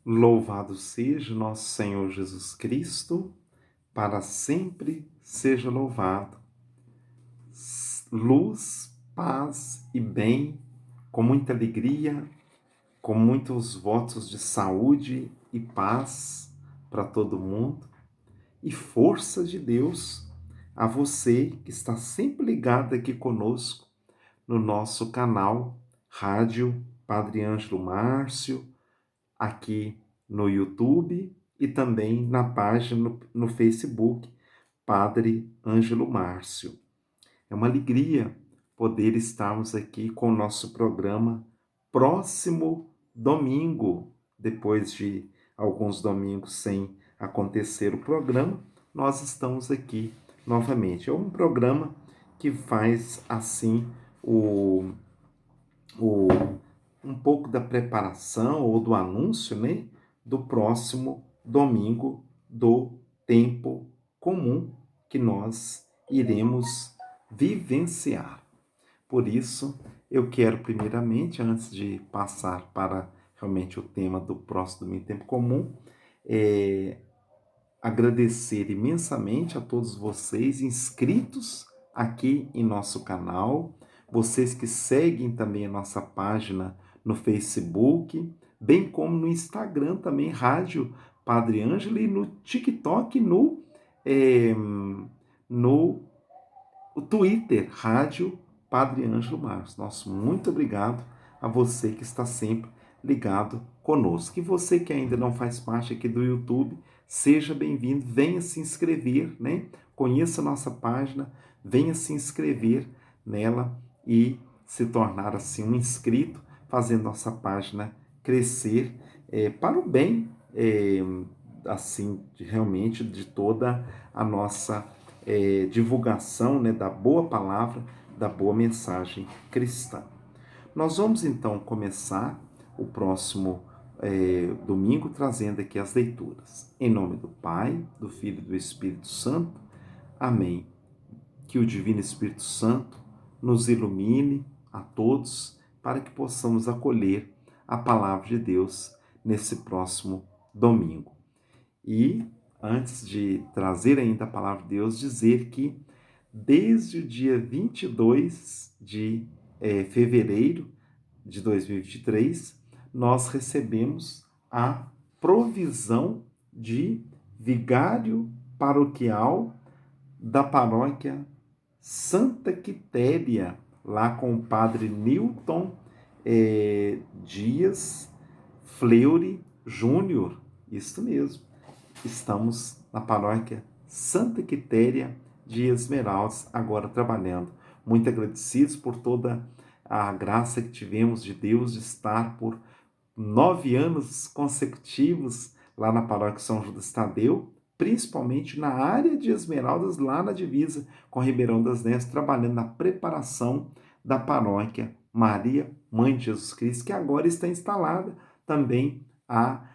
Louvado seja nosso Senhor Jesus Cristo, para sempre seja louvado. Luz, paz e bem, com muita alegria, com muitos votos de saúde e paz para todo mundo e força de Deus a você que está sempre ligado aqui conosco no nosso canal Rádio Padre Ângelo Márcio, aqui no YouTube e também na página no Facebook Padre Ângelo Márcio. É uma alegria poder estarmos aqui com o nosso programa próximo domingo, depois de alguns domingos sem acontecer o programa, nós estamos aqui novamente. É um programa que faz assim o, o um pouco da preparação ou do anúncio, né, do próximo domingo do tempo comum que nós iremos vivenciar. Por isso, eu quero primeiramente, antes de passar para realmente o tema do próximo domingo tempo comum, é, agradecer imensamente a todos vocês inscritos aqui em nosso canal, vocês que seguem também a nossa página no Facebook, bem como no Instagram também, Rádio Padre Ângelo, e no TikTok, no Twitter, Rádio Padre Ângelo Marcos. Nosso muito obrigado a você que está sempre ligado conosco. E você que ainda não faz parte aqui do YouTube, seja bem-vindo, venha se inscrever, né? Conheça a nossa página, venha se inscrever nela e se tornar assim um inscrito, fazendo nossa página crescer para o bem, assim, realmente de toda a nossa divulgação, né, da boa palavra, da boa mensagem cristã. Nós vamos então começar o próximo domingo trazendo aqui as leituras. Em nome do Pai, do Filho e do Espírito Santo. Amém. Que o Divino Espírito Santo nos ilumine a todos para que possamos acolher a palavra de Deus nesse próximo domingo. E, antes de trazer ainda a palavra de Deus, dizer que desde o dia 22 de fevereiro de 2023, nós recebemos a provisão de vigário paroquial da paróquia Santa Quitéria, lá com o padre Newton Dias Fleury Júnior. Isso mesmo. Estamos na paróquia Santa Quitéria de Esmeraldas, agora trabalhando. Muito agradecidos por toda a graça que tivemos de Deus de estar por 9 anos consecutivos lá na paróquia São Judas Tadeu, principalmente na área de Esmeraldas, lá na divisa com Ribeirão das Neves, trabalhando na preparação da paróquia Maria, Mãe de Jesus Cristo, que agora está instalada também há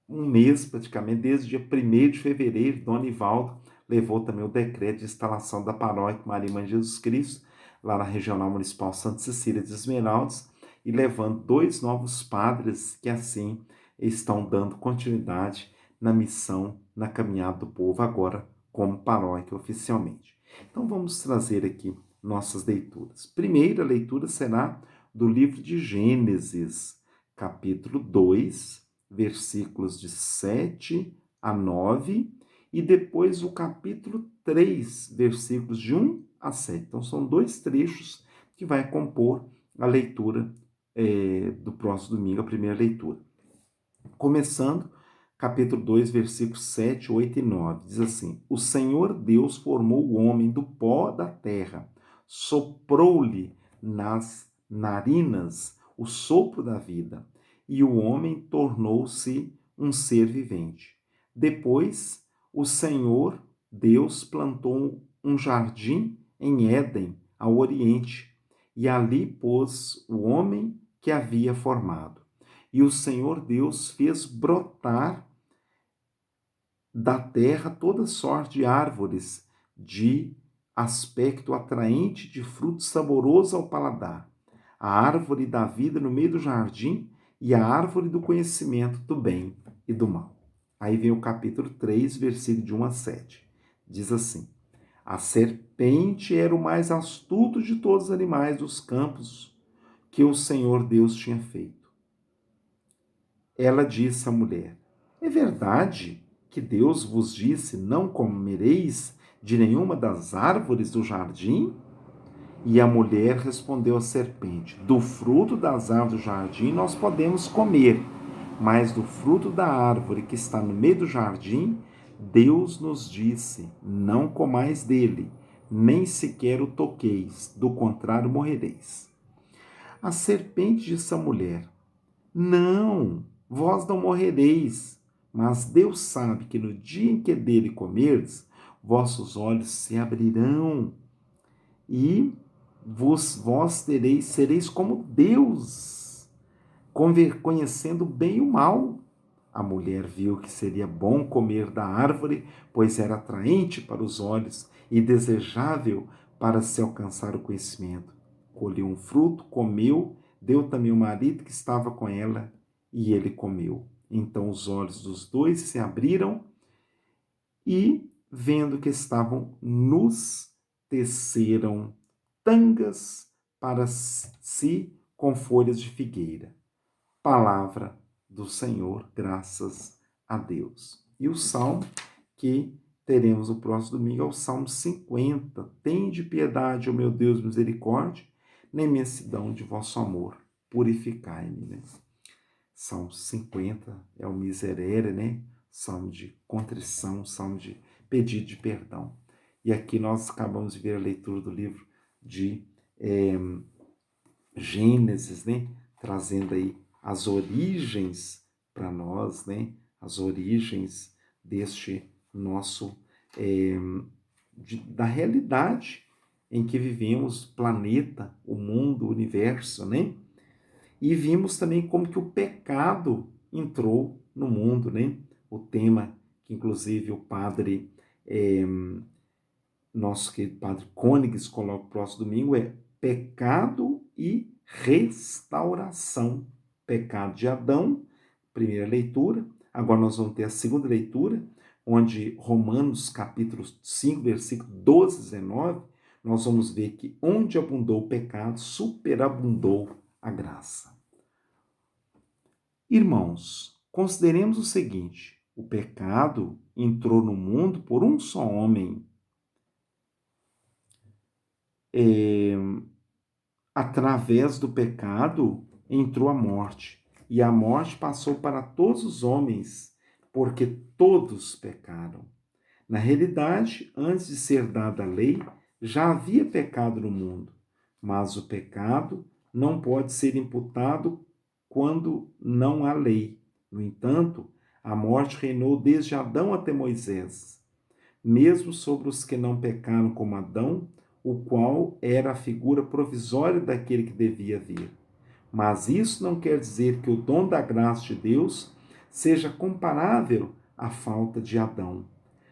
um mês, praticamente, desde o dia 1º de fevereiro. Dom Anivaldo levou também o decreto de instalação da paróquia Maria Mãe de Jesus Cristo, lá na Regional Municipal Santa Cecília de Esmeraldas, e levando 2 novos padres que assim estão dando continuidade na missão, na caminhada do povo, agora como paróquia oficialmente. Então vamos trazer aqui nossas leituras. Primeira leitura será do livro de Gênesis, capítulo 2, versículos de 7 a 9, e depois o capítulo 3, versículos de 1 a 7. Então são 2 trechos que vai compor a leitura do próximo domingo, a primeira leitura. Começando, capítulo 2, versículos 7, 8 e 9. Diz assim: O Senhor Deus formou o homem do pó da terra, soprou-lhe nas narinas o sopro da vida, e o homem tornou-se um ser vivente. Depois, o Senhor Deus plantou um jardim em Éden, ao oriente, e ali pôs o homem que havia formado. E o Senhor Deus fez brotar da terra toda sorte de árvores de aspecto atraente, de fruto saboroso ao paladar. A árvore da vida no meio do jardim e a árvore do conhecimento do bem e do mal. Aí vem o capítulo 3, versículo de 1 a 7. Diz assim: a serpente era o mais astuto de todos os animais dos campos que o Senhor Deus tinha feito. Ela disse à mulher: é verdade que Deus vos disse: não comereis de nenhuma das árvores do jardim? E a mulher respondeu à serpente: do fruto das árvores do jardim nós podemos comer, mas do fruto da árvore que está no meio do jardim, Deus nos disse: não comais dele, nem sequer o toqueis, do contrário morrereis. A serpente disse à mulher: não, vós não morrereis, mas Deus sabe que no dia em que dele comerdes, vossos olhos se abrirão e sereis como Deus, conhecendo o bem e o mal. A mulher viu que seria bom comer da árvore, pois era atraente para os olhos e desejável para se alcançar o conhecimento. Colheu um fruto, comeu, deu também ao marido que estava com ela, e ele comeu. Então os olhos dos dois se abriram e, vendo que estavam nus, teceram tangas para si com folhas de figueira. Palavra do Senhor, graças a Deus. E o salmo que teremos no próximo domingo é o Salmo 50. Tende piedade, ó meu Deus, misericórdia, na imensidão de vosso amor, purificai-me. Né? Salmo 50 é o miserere, né? Salmo de contrição, salmo de pedido de perdão. E aqui nós acabamos de ver a leitura do livro de Gênesis, né? Trazendo aí as origens para nós, né? As origens deste nosso, da realidade em que vivemos, planeta, o mundo, o universo, né? E vimos também como que o pecado entrou no mundo, né? O tema que inclusive o padre, nosso querido padre Côniges coloca no próximo domingo é pecado e restauração. Pecado de Adão, primeira leitura. Agora nós vamos ter a segunda leitura, onde Romanos capítulo 5, versículo 12 e 19, nós vamos ver que onde abundou o pecado, superabundou a graça. Irmãos, consideremos o seguinte: o pecado entrou no mundo por um só homem. Através do pecado entrou a morte, e a morte passou para todos os homens, porque todos pecaram. Na realidade, antes de ser dada a lei, já havia pecado no mundo, mas o pecado não pode ser imputado quando não há lei. No entanto, a morte reinou desde Adão até Moisés, mesmo sobre os que não pecaram como Adão, o qual era a figura provisória daquele que devia vir. Mas isso não quer dizer que o dom da graça de Deus seja comparável à falta de Adão.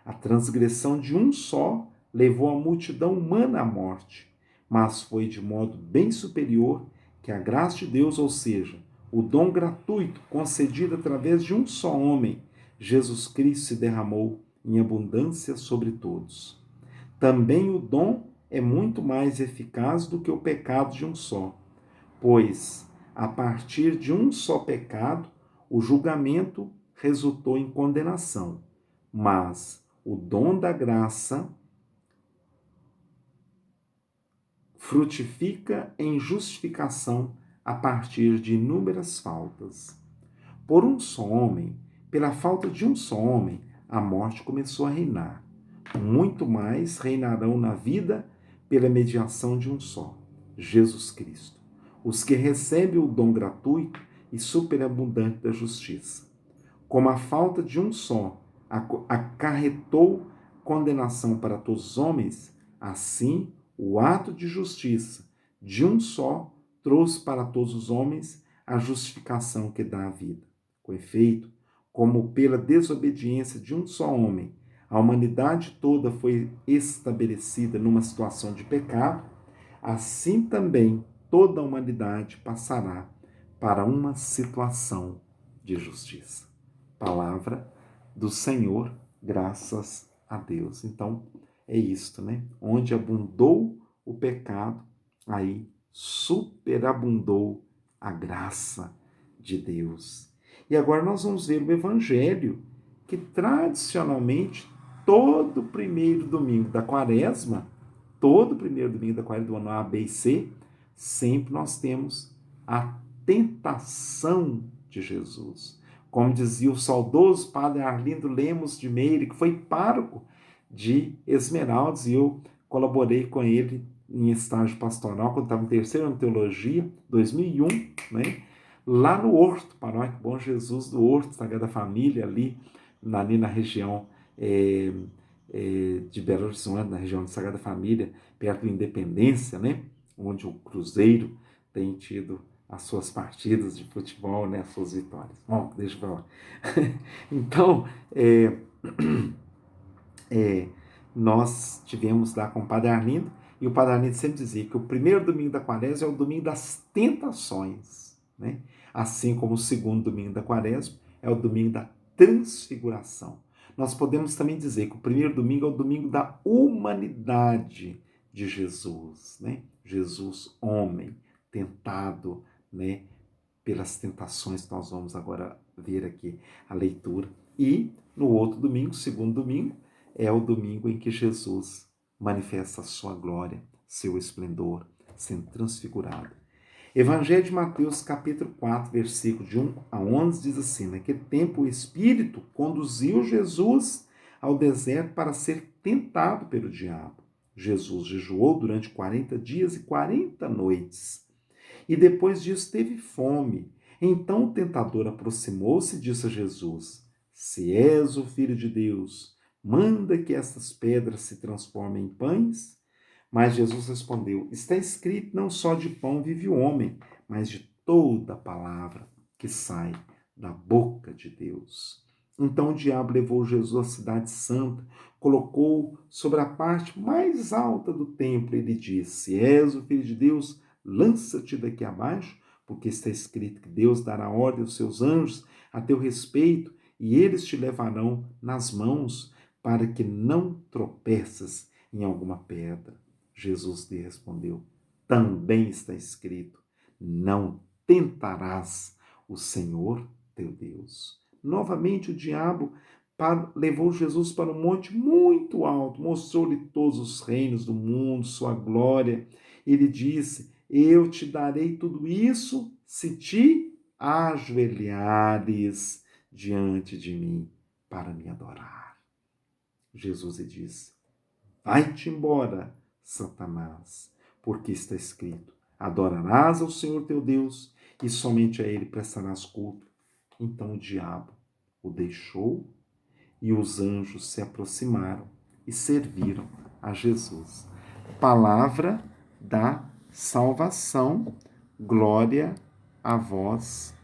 A transgressão de um só levou a multidão humana à morte, mas foi de modo bem superior que a graça de Deus, ou seja, o dom gratuito concedido através de um só homem, Jesus Cristo, se derramou em abundância sobre todos. Também o dom é muito mais eficaz do que o pecado de um só, pois, a partir de um só pecado, o julgamento resultou em condenação, mas o dom da graça frutifica em justificação a partir de inúmeras faltas. Por um só homem, pela falta de um só homem, a morte começou a reinar. Muito mais reinarão na vida pela mediação de um só, Jesus Cristo, os que recebem o dom gratuito e superabundante da justiça. Como a falta de um só acarretou condenação para todos os homens, assim o ato de justiça de um só trouxe para todos os homens a justificação que dá a vida. Com efeito, como pela desobediência de um só homem, a humanidade toda foi estabelecida numa situação de pecado, assim também toda a humanidade passará para uma situação de justiça. Palavra do Senhor, graças a Deus. Então, é isto, né? Onde abundou o pecado, aí superabundou a graça de Deus. E agora nós vamos ver o Evangelho, que tradicionalmente, todo primeiro domingo da quaresma, todo primeiro domingo da quaresma do ano A, B e C, sempre nós temos a tentação de Jesus. Como dizia o saudoso padre Arlindo Lemos de Meire, que foi pároco de Esmeraldas, e eu colaborei com ele em estágio pastoral, quando estava em terceiro ano de teologia, 2001, né? Lá no Horto, Paróquia Bom Jesus do Horto, Sagrada Família, ali na região de Belo Horizonte, na região de Sagrada Família, perto da Independência, né? Onde o Cruzeiro tem tido as suas partidas de futebol, né? As suas vitórias. Bom, deixa eu falar. Então, nós tivemos lá com o Padre Arlindo, e o Padre Arlindo sempre dizia que o primeiro domingo da quaresma é o domingo das tentações, né? Assim como o segundo domingo da quaresma é o domingo da transfiguração. Nós podemos também dizer que o primeiro domingo é o domingo da humanidade de Jesus, né? Jesus, homem, tentado, né? Pelas tentações que nós vamos agora ver aqui a leitura. E no outro domingo, segundo domingo, é o domingo em que Jesus manifesta a sua glória, seu esplendor, sendo transfigurado. Evangelho de Mateus, capítulo 4, versículo de 1 a 11, diz assim: naquele tempo o Espírito conduziu Jesus ao deserto para ser tentado pelo diabo. Jesus jejuou durante 40 dias e 40 noites. E depois disso teve fome. Então o tentador aproximou-se e disse a Jesus: se és o Filho de Deus, manda que estas pedras se transformem em pães. Mas Jesus respondeu: está escrito, não só de pão vive o homem, mas de toda palavra que sai da boca de Deus. Então o diabo levou Jesus à cidade santa, colocou sobre a parte mais alta do templo e lhe disse: se és o Filho de Deus, lança-te daqui abaixo, porque está escrito que Deus dará ordem aos seus anjos a teu respeito, e eles te levarão nas mãos, para que não tropeças em alguma pedra. Jesus lhe respondeu: também está escrito, não tentarás o Senhor teu Deus. Novamente o diabo levou Jesus para um monte muito alto, mostrou-lhe todos os reinos do mundo, sua glória, e lhe disse: eu te darei tudo isso se te ajoelhares diante de mim para me adorar. Jesus lhe disse: vai-te embora, Satanás, porque está escrito: adorarás ao Senhor teu Deus e somente a ele prestarás culto. Então o diabo o deixou e os anjos se aproximaram e serviram a Jesus. Palavra da salvação, glória a vós,